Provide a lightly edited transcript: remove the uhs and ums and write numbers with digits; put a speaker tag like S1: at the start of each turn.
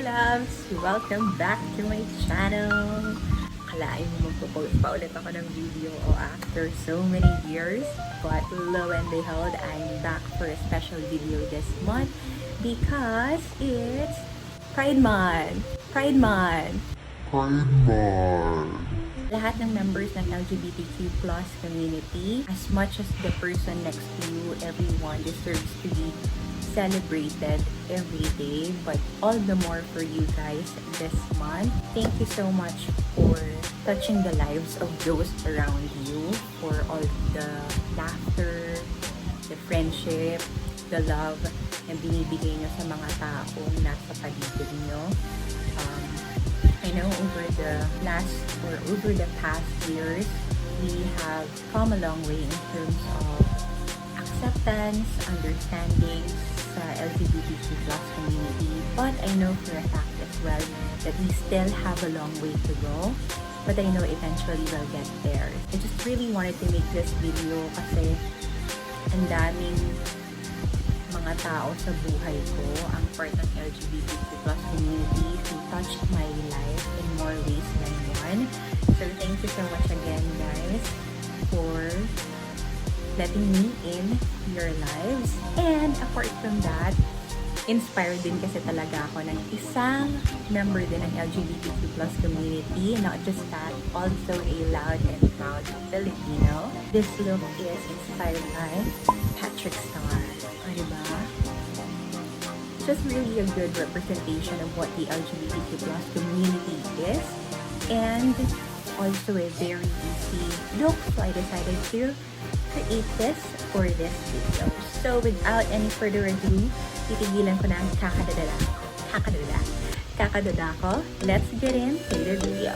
S1: loves! Welcome back to my channel! Kalain mo magpo-post pa ulit ako ng video after so many years. But lo and behold, I'm back for a special video this month because it's Pride Month! Pride Month!
S2: Pride Month!
S1: Lahat ng members ng LGBTQ+ community, as much as the person next to you, everyone deserves to be celebrated every day, but all the more for you guys this month. Thank you so much for touching the lives of those around you, for all the laughter, the friendship, the love na binibigay nyo sa mga taong nasa paligid nyo. I know over the past years, we have come a long way in terms of acceptance, understanding sa LGBTQ+ community. But I know for a fact as well that we still have a long way to go. But I know eventually we'll get there. I just really wanted to make this video kasi ang daming mga tao sa buhay ko, ang part ng LGBTQ+ community who touched my life in more ways than one. So thank you so much again, guys, for letting me in your lives. And apart from that, inspired din kasi talaga ako ng isang member din ng LGBTQ+ community. Not just that, also a loud and proud Filipino. This look is inspired by Starr. Diba? Just really a good representation of what the LGBTQ+ community is, and also a very easy look, so I decided to create this for this video. So without any further ado, titigilan ko na ang kakadada ko. Let's get into the video.